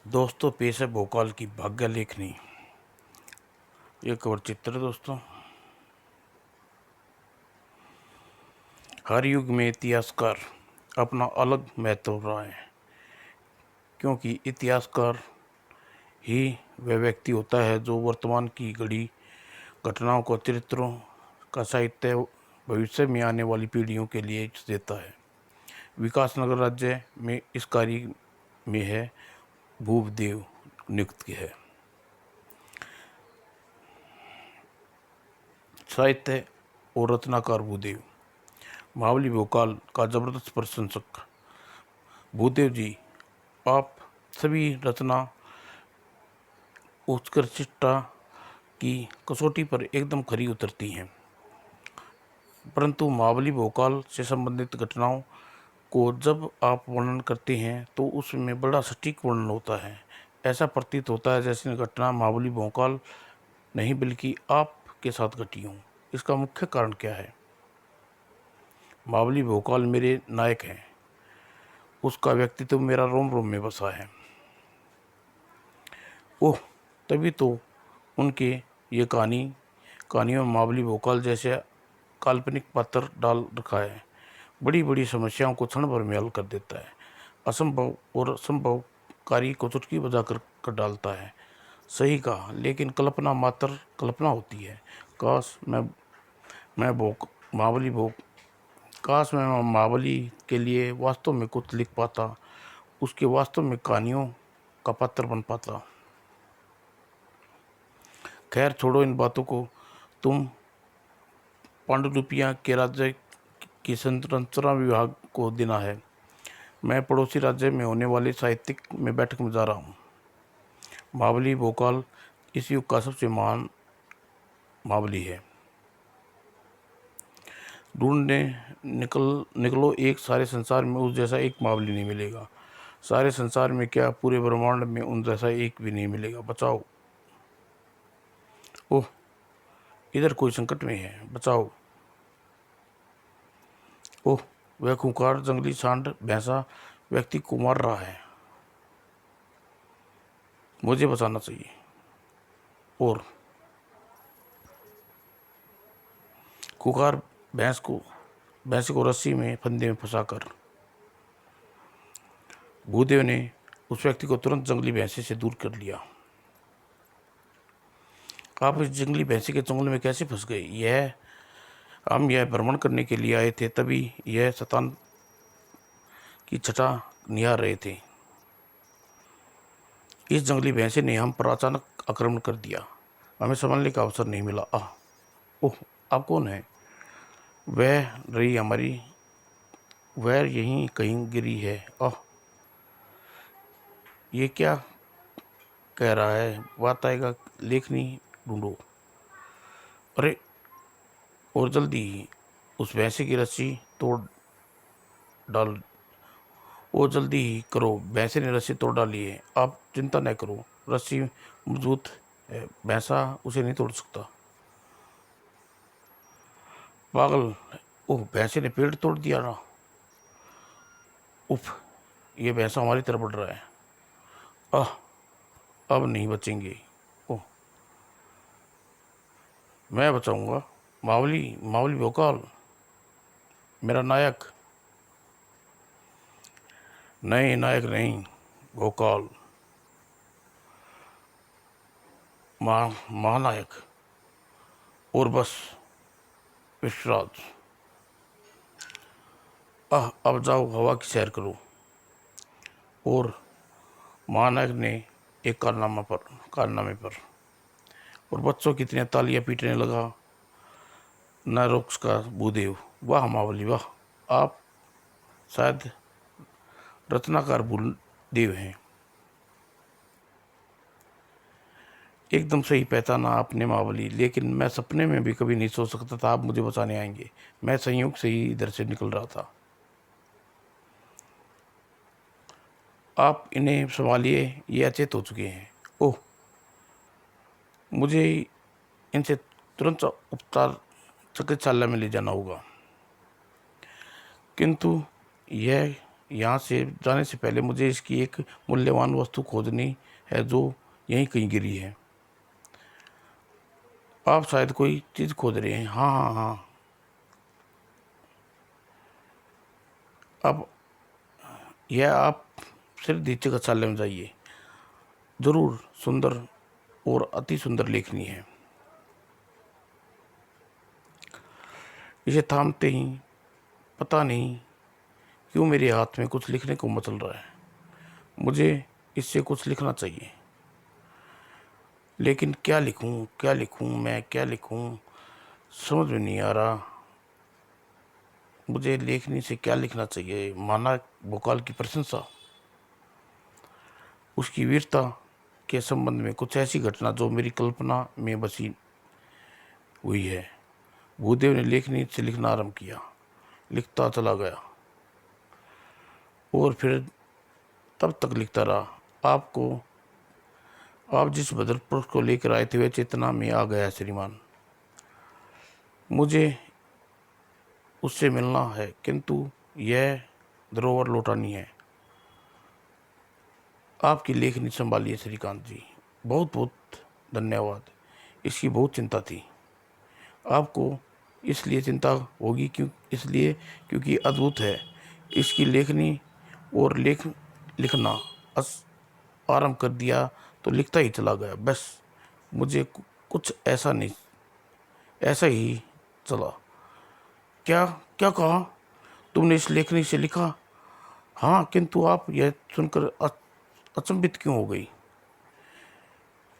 दोस्तों, पेश है भोकाल की भाग्य लेखनी। ये कवर चित्र है दोस्तों। हर युग में इतिहासकार अपना अलग महत्व रहा है, क्योंकि इतिहासकार ही वह व्यक्ति होता है जो वर्तमान की घड़ी घटनाओं को, चरित्रों का साहित्य भविष्य में आने वाली पीढ़ियों के लिए देता है। विकासनगर राज्य में इस कार्य में है भूपदेव नियुक्त है। साहित्य और रचनाकार भूदेव। महाबली भोकाल का जबरदस्त प्रशंसक। भूदेव जी, आप सभी रचना उत्कृष्टता की कसौटी पर एकदम खरी उतरती हैं, परंतु महाबली भोकाल से संबंधित घटनाओं को जब आप वर्णन करते हैं तो उसमें बड़ा सटीक वर्णन होता है। ऐसा प्रतीत होता है जैसे घटना महाबली भोकाल नहीं बल्कि आपके साथ घटी हो। इसका मुख्य कारण क्या है? महाबली भोकाल मेरे नायक हैं, उसका व्यक्तित्व मेरा रोम रोम में बसा है। ओह, तभी तो उनके ये कहानियों में महाबली भोकाल जैसे काल्पनिक पात्र डाल रखा है। बड़ी बड़ी समस्याओं को क्षण भर में हल कर देता है। असंभव और असंभव कार्य को चुटकी बजा कर डालता है। सही कहा, लेकिन कल्पना मात्र कल्पना होती है। काश मैं भोक महाबली भोक काश मैं महाबली के लिए वास्तव में कुछ लिख पाता, उसके वास्तव में कहानियों का पात्र बन पाता। खैर छोड़ो इन बातों को। तुम पांडुलिपियां के राज्य की संरचना विभाग को देना है। मैं पड़ोसी राज्य में होने वाले साहित्यिक में बैठक में जा रहा हूँ। महाबली भोकाल इस युग का सबसे महान महाबली है। ढूंढने निकलो एक, सारे संसार में उस जैसा एक महाबली नहीं मिलेगा। सारे संसार में क्या, पूरे ब्रह्मांड में उन जैसा एक भी नहीं मिलेगा। बचाओ। ओह, इधर कोई संकट में है, बचाओ। ओह, वह खूंखार जंगली सांड भैंसा व्यक्ति को मार रहा है, मुझे बचाना चाहिए। और खूंखार भैंस को रस्सी में फंदे में फंसाकर भूदेव ने उस व्यक्ति को तुरंत जंगली भैंसे से दूर कर लिया। आप इस जंगली भैंसे के जंगल में कैसे फंस गए? हम यह भ्रमण करने के लिए आए थे, तभी यह शतान की छटा निहार रहे थे। इस जंगली भैंसे ने हम पर अचानक आक्रमण कर दिया। हमें संभलने का अवसर नहीं मिला। ओह, आप कौन हैं? वह रही हमारी वह यहीं कहीं गिरी है। ये क्या कह रहा है? बात आएगा, लेखनी ढूंढो। अरे, और जल्दी ही उस भैंसे की रस्सी तोड़ डाल वो जल्दी ही करो। भैंसे ने रस्सी तोड़ डाली है। आप चिंता न करो, रस्सी मजबूत है, भैंसा उसे नहीं तोड़ सकता। पागल! ओह, भैंसे ने पेड़ तोड़ दिया ना। उफ, ये भैंसा हमारी तरफ बढ़ रहा है। आह, अब नहीं बचेंगे। ओह, मैं बचाऊंगा। मावली भोकाल, मेरा नायक। नहीं, नायक नहीं, भोकाल महानायक। और बस विश्वराज। अब जाओ, हवा की सैर करो। और महानायक ने एक कारनामे पर और बच्चों की इतनी तालियां पीटने लगा, न रोक सका भूदेव। वाह महाबली वाह! आप शायद रत्नाकार भूदेव हैं। एकदम सही पहचाना आपने महाबली, लेकिन मैं सपने में भी कभी नहीं सोच सकता था आप मुझे बचाने आएंगे। मैं संयोग से ही इधर से निकल रहा था। आप इन्हें संभालिए, ये अचेत हो चुके हैं। ओह, मुझे इनसे तुरंत उपचार चिकित्सालय में ले जाना होगा। किंतु यह यहाँ से जाने से पहले मुझे इसकी एक मूल्यवान वस्तु खोजनी है जो यहीं कहीं गिरी है। आप शायद कोई चीज़ खोज रहे हैं। हाँ हाँ हाँ। अब यह आप सिर्फ नीचे गौशाले में जाइए, जरूर सुंदर और अति सुंदर लेखनी है। इसे थामते ही पता नहीं क्यों मेरे हाथ में कुछ लिखने को मचल रहा है। मुझे इससे कुछ लिखना चाहिए, लेकिन क्या लिखूं, क्या लिखूं, मैं क्या लिखूं, समझ में नहीं आ रहा। मुझे लेखनी से क्या लिखना चाहिए? माना भोकाल की प्रशंसा, उसकी वीरता के संबंध में कुछ ऐसी घटना जो मेरी कल्पना में बसी हुई है। भूदेव ने लेखनी से लिखना आरंभ किया, लिखता चला गया और फिर तब तक लिखता रहा। आप जिस भद्र पुरुष को लेकर आए थे वह चेतना में आ गया श्रीमान। मुझे उससे मिलना है, किंतु यह धरोहर लौटानी है। आपकी लेखनी संभालिए श्रीकांत जी। बहुत बहुत धन्यवाद। इसकी बहुत चिंता थी। आपको इसलिए चिंता होगी क्योंकि अद्भुत है। इसकी लेखनी और लिखना आरंभ कर दिया तो लिखता ही चला गया। बस मुझे कुछ ऐसा ही चला। क्या क्या कहा तुमने? इस लेखनी से लिखा? हाँ, किंतु आप यह सुनकर अचंभित क्यों हो गई?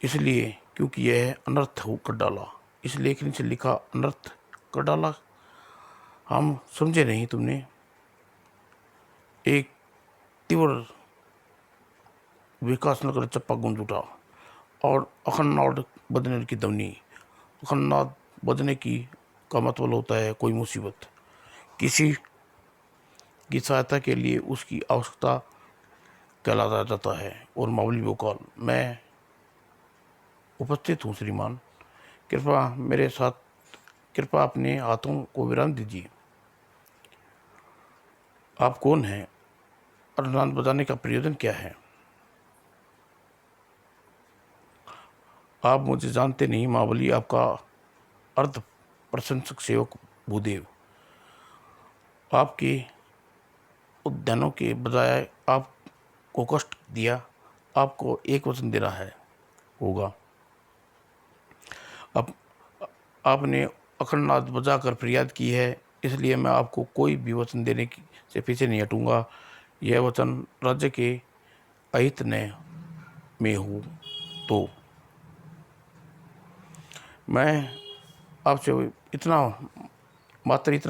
इसलिए क्योंकि यह अनर्थ कर डाला। इस लेखनी से लिखा अनर्थ कर डाला? हम समझे नहीं। तुमने एक तीव्र विकास नगर चप्पा गूंज उठा और अखन्नाद बजने की ध्वनि। अखन्नाद बजने की का मतलब होता है कोई मुसीबत, किसी की सहायता के लिए उसकी आवश्यकता कहलाता जाता है। और मामूली भोकाल, मैं उपस्थित हूँ श्रीमान। कृपया अपने हाथों को विराम दीजिए। आप कौन हैं? अर्धनाद बजाने का प्रयोजन क्या है? आप मुझे जानते नहीं महाबली, आपका अर्ध प्रशंसक सेवक भूदेव। आपके उद्यानों के बजाय आपको कष्ट दिया। आपको एक वचन देना है होगा। अब आपने अखंडनाद बजाकर फरियाद की है, इसलिए मैं आपको कोई भी वचन देने से पीछे नहीं हटूंगा। यह वचन राज्य के अहित में हूँ तो मैं आपसे इतना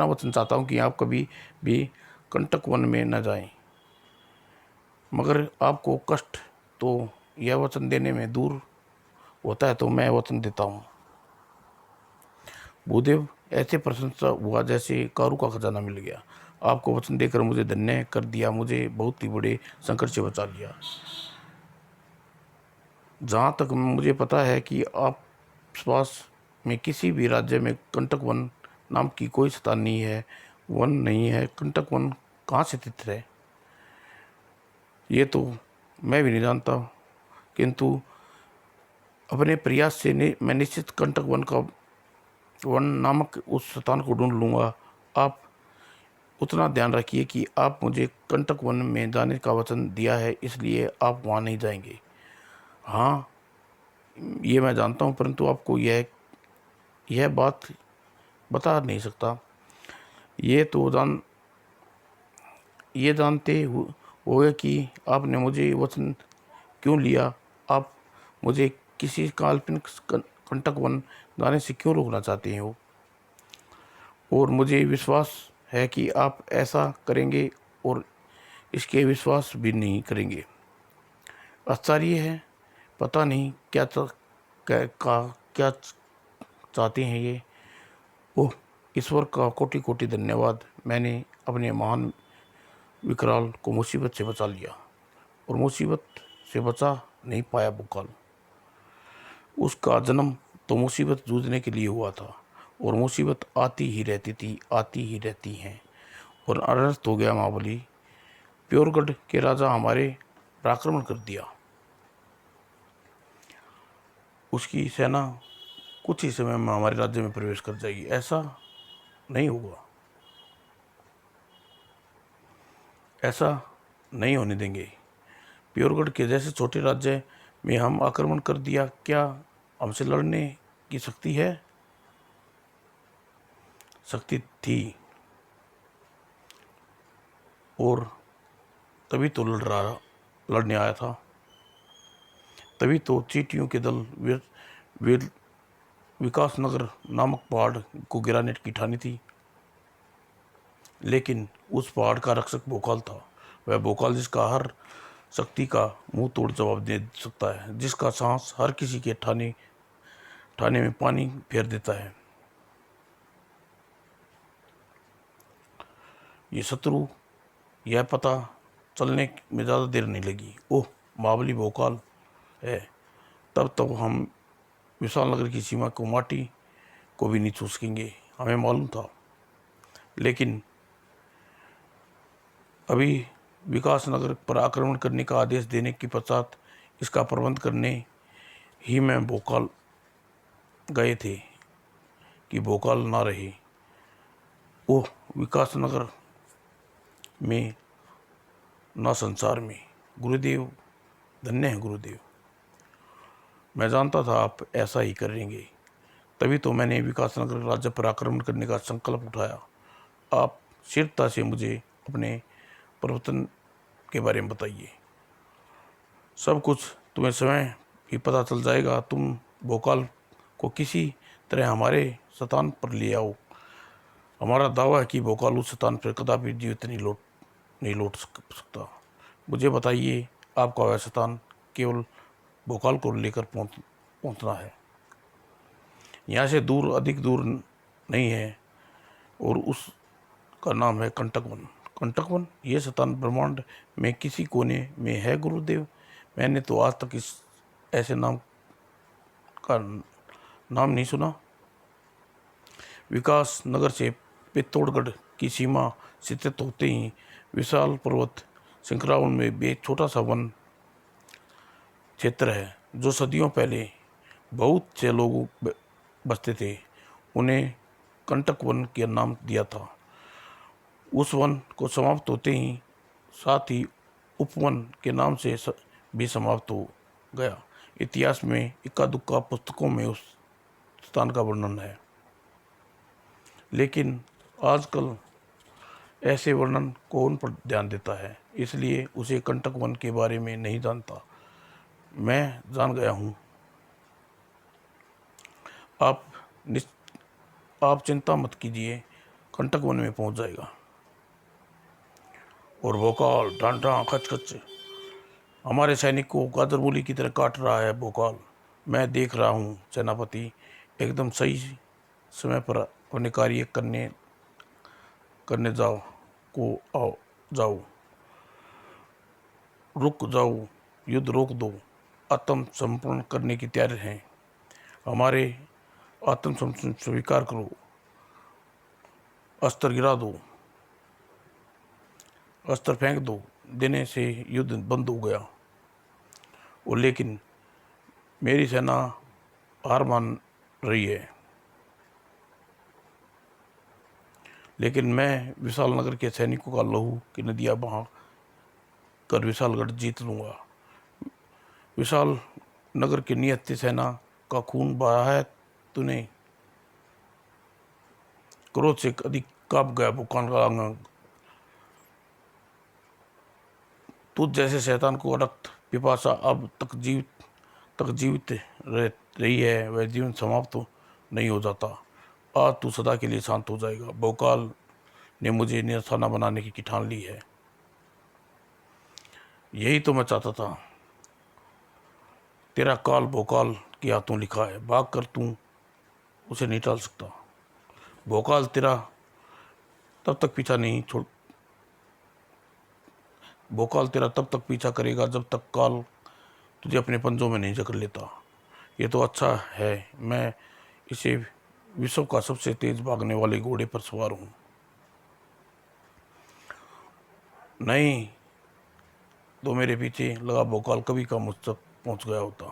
वचन चाहता हूँ कि आप कभी भी कंटक वन में न जाएं। मगर आपको कष्ट तो यह वचन देने में दूर होता है, तो मैं वचन देता हूँ। भूदेव ऐसे प्रशंसा हुआ जैसे कारू का खजाना मिल गया। आपको वचन देकर मुझे धन्य कर दिया। मुझे बहुत ही बड़े संकट से बचा लिया। जहाँ तक मुझे पता है कि आप पास में किसी भी राज्य में कंटक वन नाम की कोई स्थान नहीं है, वन नहीं है। कंटक वन कहाँ से स्थित है ये तो मैं भी नहीं जानता, किंतु अपने प्रयास से मैं निश्चित कंटक वन नामक उस स्थान को ढूंढ लूँगा। आप उतना ध्यान रखिए कि आप मुझे कंटक वन में जाने का वचन दिया है, इसलिए आप वहाँ नहीं जाएंगे। हाँ, ये मैं जानता हूँ, परंतु आपको यह बात बता नहीं सकता। ये जानते हुए कि आपने मुझे वचन क्यों लिया, आप मुझे किसी काल्पनिक कंटक वन जाने से क्यों रोकना चाहते हो? और मुझे विश्वास है कि आप ऐसा करेंगे और इसके विश्वास भी नहीं करेंगे। आश्चर्य है, पता नहीं क्या चाहते हैं ये। ओह, ईश्वर का कोटि कोटि धन्यवाद। मैंने अपने महान विकराल को मुसीबत से बचा लिया। और मुसीबत से बचा नहीं पाया भूकाल। उसका जन्म तो मुसीबत जूझने के लिए हुआ था, और मुसीबत आती ही रहती थी, आती ही रहती हैं। और अनर्थ हो गया महाबली। प्योरगढ़ के राजा हमारे पर आक्रमण कर दिया। उसकी सेना कुछ ही समय में हमारे राज्य में प्रवेश कर जाएगी। ऐसा नहीं होगा, ऐसा नहीं होने देंगे। प्योरगढ़ के जैसे छोटे राज्य में हम आक्रमण कर दिया, क्या हमसे लड़ने की शक्ति है? शक्ति थी, और तभी तो लड़ने आया था। तभी तो चींटियों के दल वीर विकासनगर नामक पहाड़ को गिराने की ठानी थी। लेकिन उस पहाड़ का रक्षक भोकाल था। वह भोकाल जिसका हर शक्ति का मुंह तोड़ जवाब दे सकता है, जिसका सांस हर किसी के ठाने में पानी फेर देता है। ये शत्रु यह पता चलने में ज़्यादा देर नहीं लगी। ओह, महाबली भोकाल है। तब हम विशाल नगर की सीमा को माटी को भी नहीं छू सकेंगे, हमें मालूम था। लेकिन अभी विकास नगर पर आक्रमण करने का आदेश देने के पश्चात इसका प्रबंध करने ही में भोकाल गए थे कि भोकाल ना रहे। ओह, विकास नगर में ना संसार में। गुरुदेव, धन्य है गुरुदेव। मैं जानता था आप ऐसा ही करेंगे, तभी तो मैंने विकासनगर राज्य पर आक्रमण करने का संकल्प उठाया। आप शीघ्रता से मुझे अपने प्रवर्तन के बारे में बताइए। सब कुछ तुम्हें स्वयं ही पता चल जाएगा। तुम भोकाल को किसी तरह हमारे स्थान पर ले आओ। हमारा दावा है कि भोकाल उस स्थान पर कदापि जीवित नहीं लौट सकता। मुझे बताइए, आपका वह स्थान केवल भोकाल को लेकर पहुंचना है। यहाँ से दूर, अधिक दूर नहीं है, और उसका नाम है कंटक वन। कंटक वन, ये स्थान ब्रह्मांड में किसी कोने में है गुरुदेव? मैंने तो आज तक इस ऐसे नाम का नाम नहीं सुना। विकास नगर से पित्तौड़गढ़ की सीमा स्थित होते ही विशाल पर्वत श्रृंखलाओं में एक छोटा सा वन क्षेत्र है, जो सदियों पहले बहुत से लोग बसते थे। उन्हें कंटक वन के नाम दिया था। उस वन को समाप्त होते ही साथ ही उपवन के नाम से भी समाप्त हो गया। इतिहास में इक्का दुक्का पुस्तकों में उस स्थान का वर्णन है, लेकिन आजकल ऐसे वर्णन कौन पर ध्यान देता है, इसलिए उसे कंटक वन के बारे में नहीं जानता। मैं जान गया हूँ। आप चिंता मत कीजिए, कंटक वन में पहुंच जाएगा। और भोकाल डांटा खच खच हमारे सैनिक को गाजर मूली की तरह काट रहा है। भोकाल, मैं देख रहा हूँ सेनापति। एकदम सही समय पर अपने कार्य करने जाओ। रुक जाओ, युद्ध रोक दो। आत्मसमर्पण करने की तैयार हैं। हमारे आत्मसमर्पण स्वीकार करो। अस्त्र गिरा दो, अस्त्र फेंक दो। देने से युद्ध बंद हो गया। और लेकिन मेरी सेना हार मान रही है। लेकिन मैं विशाल नगर के सैनिकों का लहू की नदियां बहा कर विशालगढ़ जीत लूंगा। विशाल नगर की नियत सेना का खून बहा है तूने। क्रोध से अधिक कांप गया भूकान का अंग। तुझ जैसे शैतान को रक्त पिपासा अब तक जीवित रही है, वह जीवन समाप्त नहीं हो जाता। आज तू सदा के लिए शांत हो जाएगा। भोकाल ने मुझे निशाना बनाने की ठान ली है। यही तो मैं चाहता था। तेरा काल भोकाल के हाथों लिखा है। भाग कर तू उसे नहीं टाल सकता। भोकाल तेरा तब तक पीछा नहीं छोड़ भोकाल तेरा तब तक पीछा करेगा जब तक काल तुझे अपने पंजों में नहीं जकड़ लेता। ये तो अच्छा है, मैं इसे विश्व का सबसे तेज भागने वाले घोड़े पर सवार हूँ। नहीं, तो मेरे पीछे लगा भोकाल कभी का मुझ तक पहुँच गया होता।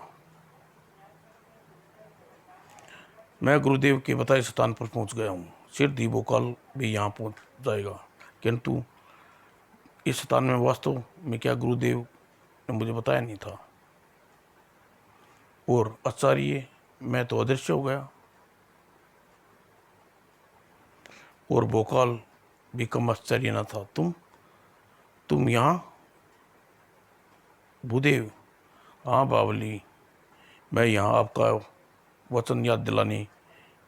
मैं गुरुदेव के बताए स्थान पर पहुँच गया हूँ। शीघ्र ही भोकाल भी यहाँ पहुँच जाएगा। किंतु इस स्थान में वास्तव में क्या गुरुदेव ने मुझे बताया नहीं था, और आचार्य मैं तो अदृश्य हो गया, और भोकाल भी कम आश्चर्य न था। तुम यहाँ भूदेव? हाँ बावली, मैं यहाँ आपका वचन याद दिलाने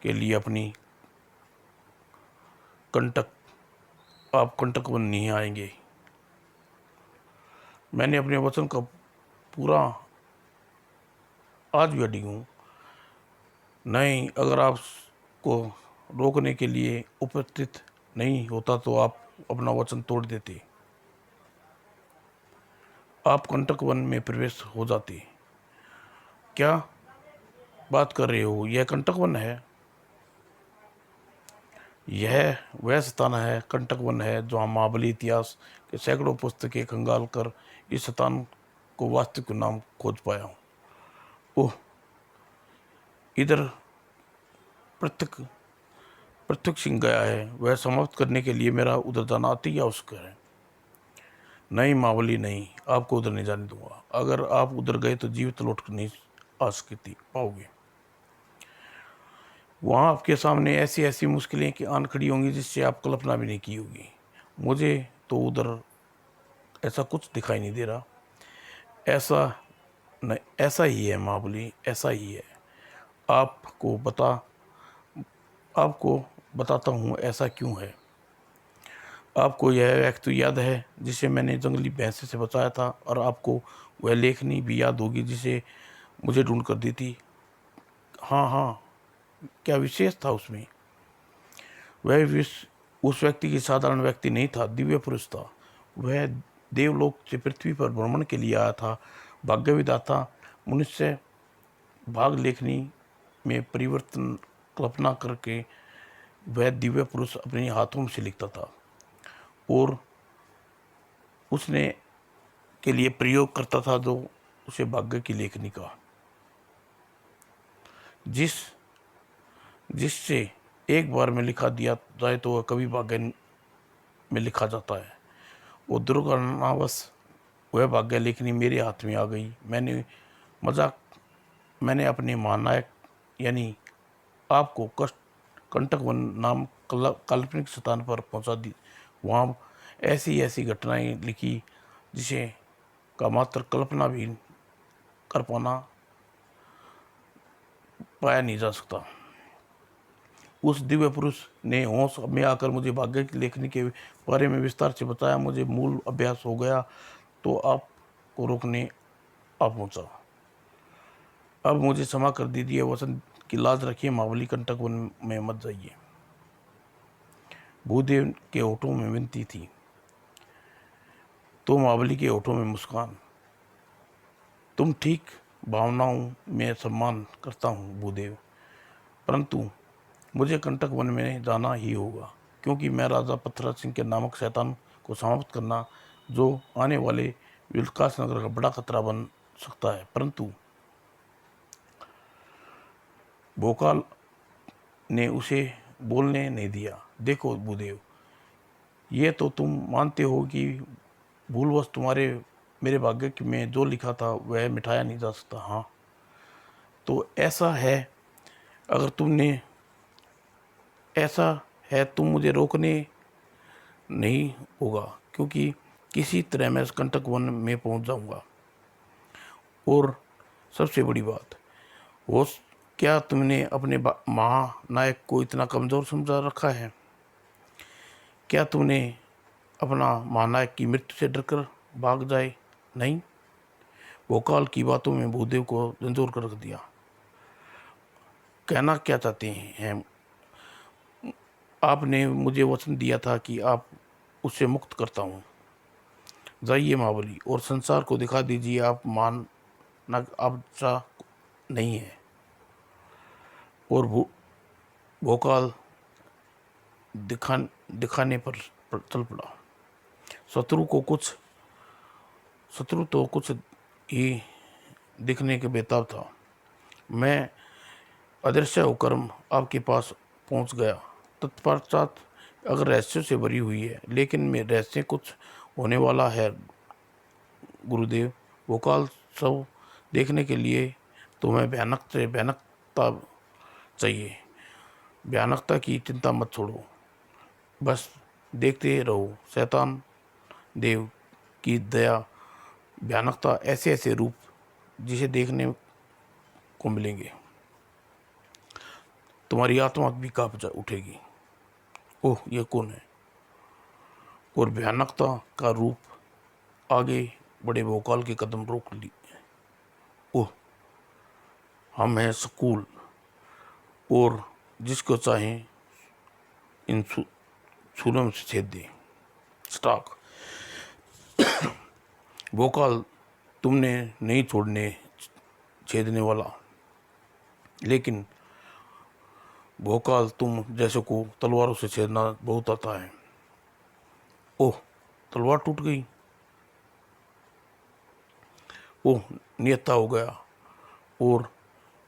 के लिए अपनी कंटक आप कंटक वन नहीं आएंगे। मैंने अपने वचन का पूरा आज भी अड़ी हूँ। नहीं, अगर आपको रोकने के लिए उपस्थित नहीं होता तो आप अपना वचन तोड़ देते, आप कंटक वन में प्रवेश हो जाते। क्या बात कर रहे हो? यह कंटक वन है। यह वह स्थान है, कंटक वन है, जहाँ महाबली इतिहास के सैकड़ों पुस्तकें खंगाल कर इस स्थान को वास्तविक नाम खोज पाया हूँ। ओह, इधर पृथक पृथक सिंह गया है। वह समाप्त करने के लिए मेरा उधर जाना अति आवश्यक है। नहीं महाबली, नहीं, आपको उधर नहीं जाने दूंगा। अगर आप उधर गए तो जीवित लौट कर नहीं आ सकती पाओगे। वहाँ आपके सामने ऐसी ऐसी मुश्किलें कि आन खड़ी होंगी जिससे आप कल्पना भी नहीं की होगी। मुझे तो उधर ऐसा कुछ दिखाई नहीं दे रहा। ऐसा नहीं, ऐसा ही है महाबली, ऐसा ही है। आपको बता आपको बताता हूँ ऐसा क्यों है। आपको यह व्यक्ति याद है जिसे मैंने जंगली भैंस से बचाया था, और आपको वह लेखनी भी याद होगी जिसे मुझे ढूंढ कर दी थी। हाँ हाँ, क्या विशेष था उसमें? वह उस व्यक्ति की साधारण व्यक्ति नहीं था, दिव्य पुरुष था। वह देवलोक से पृथ्वी पर भ्रमण के लिए आया था। भाग्य विधाता मनुष्य भाग लेखनी में परिवर्तन कल्पना करके वह दिव्य पुरुष अपने हाथों से लिखता था, और उसने के लिए प्रयोग करता था जो उसे भाग्य की लेखनी का, जिससे एक बार में लिखा दिया जाए तो वह कभी भाग्य में लिखा जाता है। वो दुर्घटनावश वह भाग्य लेखनी मेरे हाथ में आ गई। मैंने अपने महानायक यानी आपको कंटक वन नाम काल्पनिक स्थान पर पहुंचा दी। वहाँ ऐसी ऐसी घटनाएं लिखी जिसे का मात्र कल्पना भी कर पाया नहीं जा सकता। उस दिव्य पुरुष ने होश में आकर मुझे भाग्य की लेखनी के बारे में विस्तार से बताया। मुझे मूल अभ्यास हो गया तो आपको रोकने आ पहुंचा। अब मुझे क्षमा कर दीजिए, वसंत की लाज रखिए, महाबली कंटक वन में मत जाइए। भूदेव के होठों में विनती थी तो महाबली के होठों में मुस्कान। तुम ठीक भावनाओं में सम्मान करता हूँ भूदेव, परंतु मुझे कंटक वन में जाना ही होगा, क्योंकि मैं राजा पथराज सिंह के नामक शैतान को समाप्त करना जो आने वाले विकास नगर का बड़ा खतरा बन सकता है। परंतु भोकाल ने उसे बोलने नहीं दिया। देखो भूदेव, ये तो तुम मानते हो कि भूलवश मेरे भाग्य में जो लिखा था वह मिटाया नहीं जा सकता। हाँ, तो ऐसा है तुम मुझे रोकने नहीं होगा, क्योंकि किसी तरह मैं कंटक वन में पहुंच जाऊंगा। और सबसे बड़ी बात, वो क्या तुमने अपने महानायक को इतना कमज़ोर समझा रखा है? क्या तुमने अपना महानायक की मृत्यु से डरकर भाग जाए? नहीं, भोकाल की बातों में भूदेव को झंझोर कर रख दिया। कहना क्या चाहते हैं? आपने मुझे वचन दिया था कि आप उससे मुक्त करता हूँ। जाइए महाबली और संसार को दिखा दीजिए आप अच्छा नहीं है। और भोकाल दिखाने पर चल पड़ा। शत्रु को कुछ शत्रु तो कुछ ही दिखने के बेताब था। मैं अदृश्य होकर आपके पास पहुंच गया। तत्पश्चात अगर रहस्यों से भरी हुई है, लेकिन में रहस्य कुछ होने वाला है गुरुदेव। वो काल सब देखने के लिए तुम्हें भयानक से भयानकता चाहिए। भयानकता की चिंता मत छोड़ो, बस देखते रहो। शैतान देव की दया, भयानकता, ऐसे ऐसे रूप जिसे देखने को मिलेंगे, तुम्हारी आत्मा भी कांप उठेगी। ओह, ये कौन है? और भयानकता का रूप आगे बड़े भोकाल के कदम रोक ली। ओह, हम हैं स्कूल, और जिसको चाहें इन छूलों से छेद दे। स्टॉक भोकाल तुमने नहीं छोड़ने छेदने वाला, लेकिन भोकाल तुम जैसे को तलवारों से छेदना बहुत आता है। ओह, तलवार टूट गई। ओह, नियत्ता हो गया। और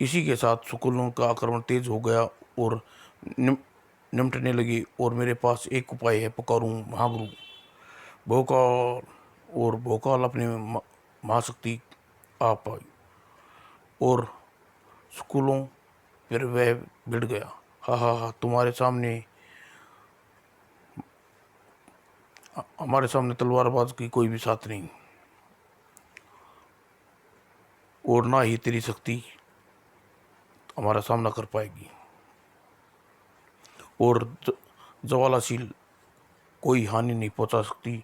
इसी के साथ सुकुलों का आक्रमण तेज हो गया और निमटने लगी। और मेरे पास एक उपाय है, पुकारूं महागुरु भोकाल। और भोकाल अपने महाशक्ति आ पाई और स्कूलों फिर वह भिड़ गया। हा हा हा, तुम्हारे सामने, हमारे सामने तलवारबाज की कोई भी साथ नहीं, और ना ही तेरी शक्ति हमारा सामना कर पाएगी। और ज्वालाशील कोई हानि नहीं पहुंचा सकती।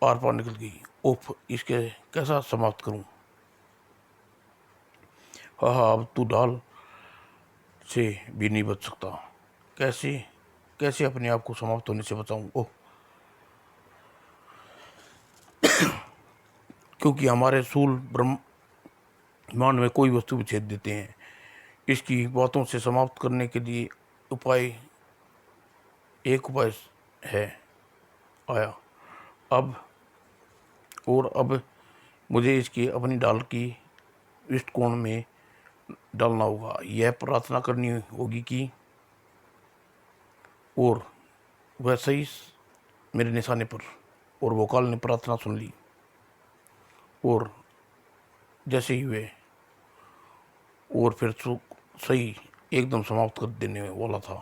पार पार निकल गई। उफ, इसके कैसा समाप्त करूं? हाँ हाँ, अब तू ढाल से भी नहीं बच सकता। कैसे कैसे अपने आप को समाप्त होने से बचाऊं? ओह, क्योंकि हमारे सूल ब्रह्मांड में कोई वस्तु भी छेद देते हैं। इसकी बातों से समाप्त करने के लिए एक उपाय है आया अब। और अब मुझे इसकी अपनी डाल की दृष्टिकोण में डालना होगा। यह प्रार्थना करनी होगी कि, और वैसे ही मेरे निशाने पर, और भोकाल ने प्रार्थना सुन ली। और जैसे ही वे, और फिर सही एकदम समाप्त कर देने वाला था।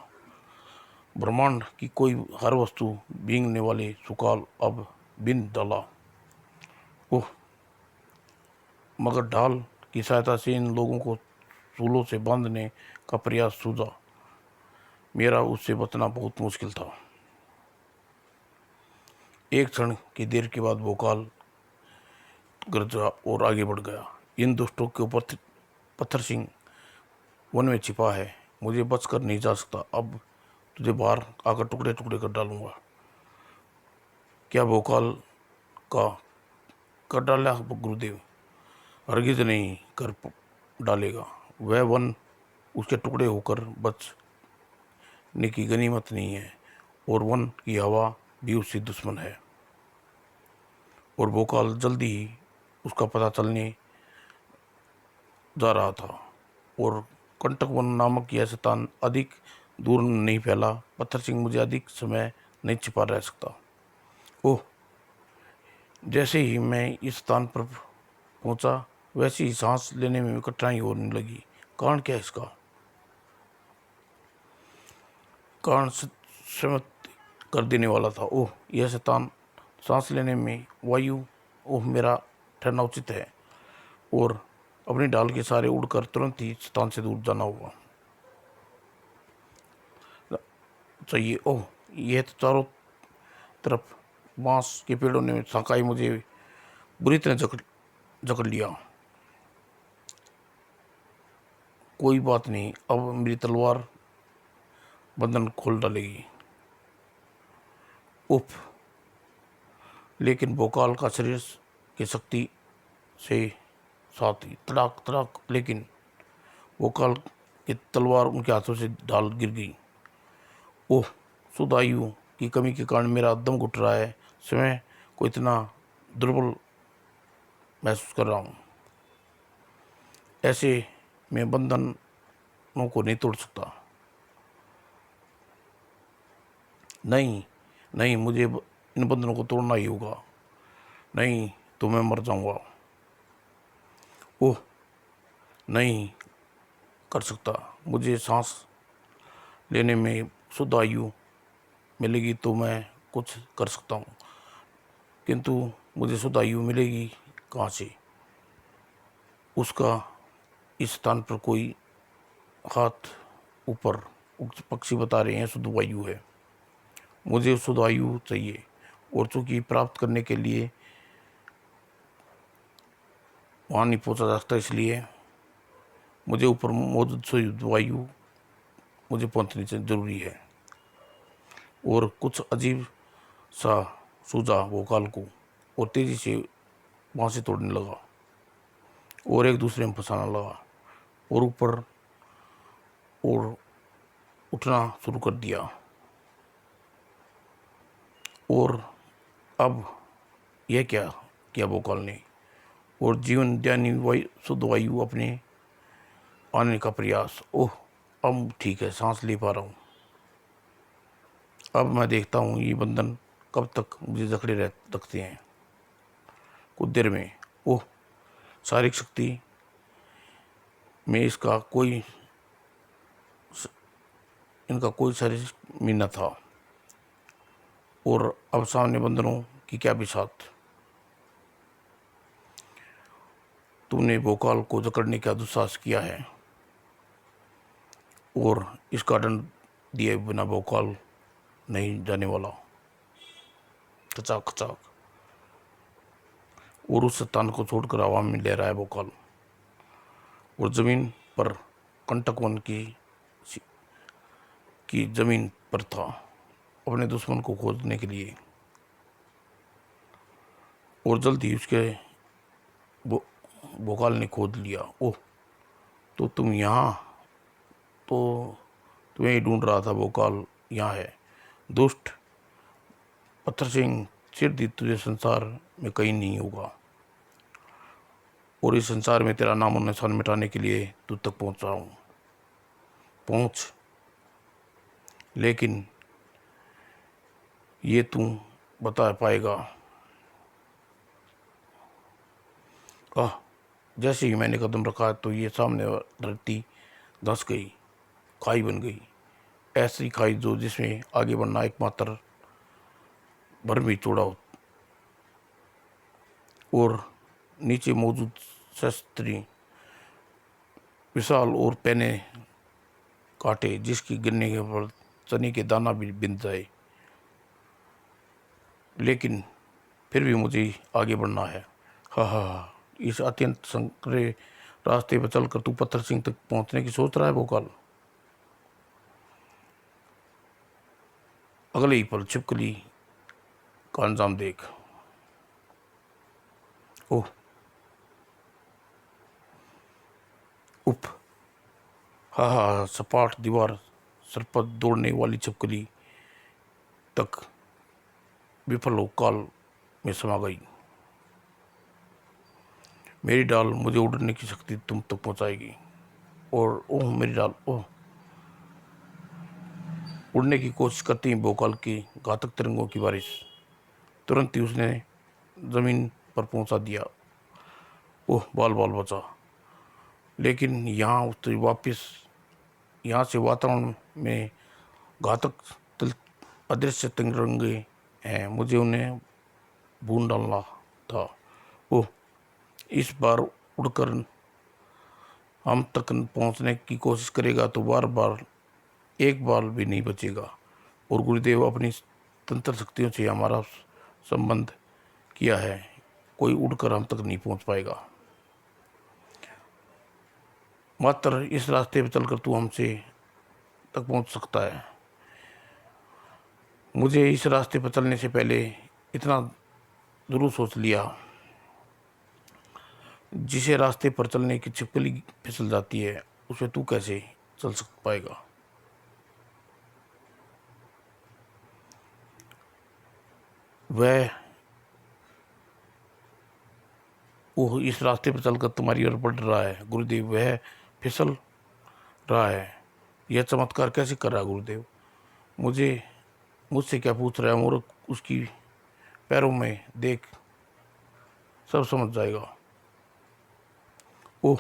ब्रह्मांड की कोई हर वस्तु बींगने वाले सुकाल अब बिन डाला। ओह, मगर ढाल की सहायता से इन लोगों को सूलों से बांधने का प्रयास सूझा। मेरा उससे बचना बहुत मुश्किल था। एक क्षण की देर के बाद भोकाल गरजा और आगे बढ़ गया। इन दुष्टों के ऊपर पत्थर सिंह वन में छिपा है, मुझे बचकर नहीं जा सकता। अब तुझे बाहर आकर टुकड़े टुकड़े कर डालूंगा। क्या भोकाल का कर डाला गुरुदेव? हरगिज नहीं कर डालेगा। वह वन उसके टुकड़े होकर बचने की गनीमत नहीं है, और वन की हवा भी उससे दुश्मन है। और भोकाल जल्दी ही उसका पता चलने जा रहा था। और कंटक वन नामक यह शैतान अधिक दूर नहीं फैला। पत्थर सिंह मुझे अधिक समय नहीं छिपा रह सकता। ओह, जैसे ही मैं इस स्थान पर पहुंचा, वैसे ही सांस लेने में कठिनाई होने लगी। कारण क्या है इसका? कारण सहमत कर देने वाला था। ओह, यह शैतान सांस लेने में वायु। ओह, मेरा ठहरना उचित है, और अपनी डाल के सारे उड़कर तुरंत ही शैतान से दूर जाना होगा चाहिए। ओह, यह तो चारों तरफ बांस के पेड़ों ने शाखाई मुझे बुरी तरह जकड़ लिया। कोई बात नहीं, अब मेरी तलवार बंधन खोल डालेगी। उफ, लेकिन भोकाल का शरीर की शक्ति से साथ ही तड़ाक तड़ाक, लेकिन भोकाल की तलवार उनके हाथों से ढाल गिर गई। ओह, सुधायु की कमी के कारण मेरा दम घुट रहा है। समय को इतना दुर्बल महसूस कर रहा हूँ। ऐसे मैं बंधनों को नहीं तोड़ सकता। नहीं, नहीं, मुझे इन बंधनों को तोड़ना ही होगा, नहीं तो मैं मर जाऊंगा। ओह, नहीं कर सकता। मुझे सांस लेने में शुद्ध आयु मिलेगी तो मैं कुछ कर सकता हूँ, किंतु मुझे शुद्ध आयु मिलेगी कहाँ से? उसका इस स्थान पर कोई हाथ ऊपर, पक्षी बता रहे हैं शुद्ध वायु है। मुझे शुद्ध वायु चाहिए, और चूंकि प्राप्त करने के लिए वहाँ नहीं पहुँचा जा सकता, इसलिए मुझे ऊपर मौजूद शुद्ध वायु मुझे पहुँचनी जरूरी है। और कुछ अजीब सा सूझा वो काल को, और तेजी से वहाँ से तोड़ने लगा और एक दूसरे में फंसाना लगा और ऊपर और उठना शुरू कर दिया। और अब यह क्या किया भोकाल ने, और जीवन दायनी वायु, शुद्ध वायु अपने आने का प्रयास। ओह, अब ठीक है, सांस ले पा रहा हूँ। अब मैं देखता हूँ ये बंधन कब तक मुझे जकड़े रखते हैं। कुछ देर में, ओह, शारीरिक शक्ति में इनका कोई शारीरिक मीना था, और अब सामने बंधनों की क्या बिसात। तूने भोकाल को जकड़ने का दुस्साहस किया है, और इसका दंड दिए बिना भोकाल नहीं जाने वाला। खचाक खचाक, और उस स्थान को छोड़कर हवा में ले रहा है भोकाल, और जमीन पर कंटक वन की जमीन पर था अपने दुश्मन को खोजने के लिए। और जल्द ही उसके भोकाल ने खोद लिया। ओह, तो तुम यहाँ, तो तुम्हें ही ढूंढ रहा था भोकाल, यहाँ है। दुष्ट पत्थर सिंह, चिर दी तुझे संसार में कहीं नहीं होगा, और इस संसार में तेरा नाम और निशान मिटाने के लिए तू तक पहुँच रहा हूँ। पहुँच, लेकिन ये तू बता पाएगा? आह, जैसे ही मैंने कदम रखा तो ये सामने धरती धंस गई, खाई बन गई। ऐसी खाई जो जिसमें आगे बढ़ना एकमात्र भर में चौड़ा हो, और नीचे मौजूद शस्त्री विशाल और पैने काटे, जिसकी गिरने के पर चने के दाना भी बिन जाए। लेकिन फिर भी मुझे आगे बढ़ना है। हा हा हा, इस अत्यंत संकरे रास्ते पर चलकर तू पत्थर सिंह तक पहुंचने की सोच रहा है भोकाल? अगले ही पल छिपकली का अंजाम देख। ओह, उप, हा हा, सपाट दीवार सर पर दौड़ने वाली छिपकली तक विफल हो काल में समा गई। मेरी डाल मुझे उड़ने की शक्ति तुम तक पहुंचाएगी। और ओह मेरी डाल, ओह, उड़ने की कोशिश करती भोकाल की घातक तिरंगों की बारिश तुरंत ही उसने जमीन पर पहुंचा दिया। ओह, बाल बाल बचा। लेकिन यहाँ से वातावरण में घातक अदृश्य तिरंगे हैं, मुझे उन्हें भून डालना था। ओह, इस बार उड़कर हम तक पहुंचने की कोशिश करेगा तो बार बार एक बाल भी नहीं बचेगा। और गुरुदेव अपनी तंत्र शक्तियों से हमारा संबंध किया है, कोई उड़कर हम तक नहीं पहुंच पाएगा। मात्र इस रास्ते पर चलकर तू हमसे तक पहुंच सकता है। मुझे इस रास्ते पर चलने से पहले इतना जरूर सोच लिया, जिसे रास्ते पर चलने की छिपकली फिसल जाती है उसे तू कैसे चल पाएगा? वह वो इस रास्ते पर चलकर तुम्हारी ओर बढ़ रहा है गुरुदेव, वह फिसल रहा है। यह चमत्कार कैसे कर रहा है गुरुदेव? मुझसे क्या पूछ रहा है मूर्ख? उसकी पैरों में देख, सब समझ जाएगा। ओह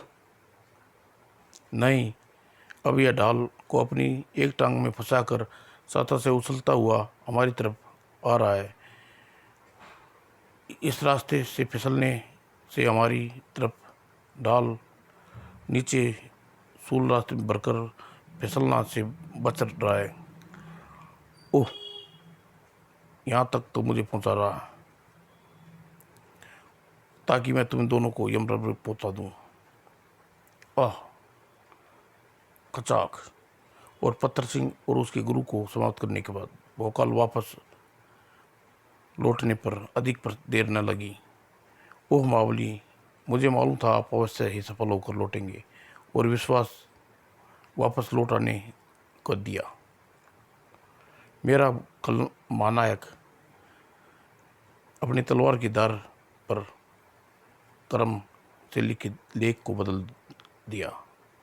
नहीं, अब यह ढाल को अपनी एक टांग में फंसाकर सतह से उछलता हुआ हमारी तरफ आ रहा है। इस रास्ते से फिसलने से हमारी तरफ ढाल नीचे सूल रास्ते में भरकर फिसलना से बच रहा है। ओह, यहाँ तक तो मुझे पहुँचा रहा, ताकि मैं तुम दोनों को यमराज पहुँचा दूँ। आह, खचाक। और पत्थर सिंह और उसके गुरु को समाप्त करने के बाद भोकाल वापस लौटने पर अधिक पर देर न लगी। ओह मावली, मुझे मालूम था आप अवश्य ही सफल होकर लौटेंगे, और विश्वास वापस लौटाने को दिया। मेरा कल महानायक अपनी तलवार की धार पर कर्म से लिखित लेख को बदल दिया।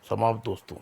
समाप्त दोस्तों।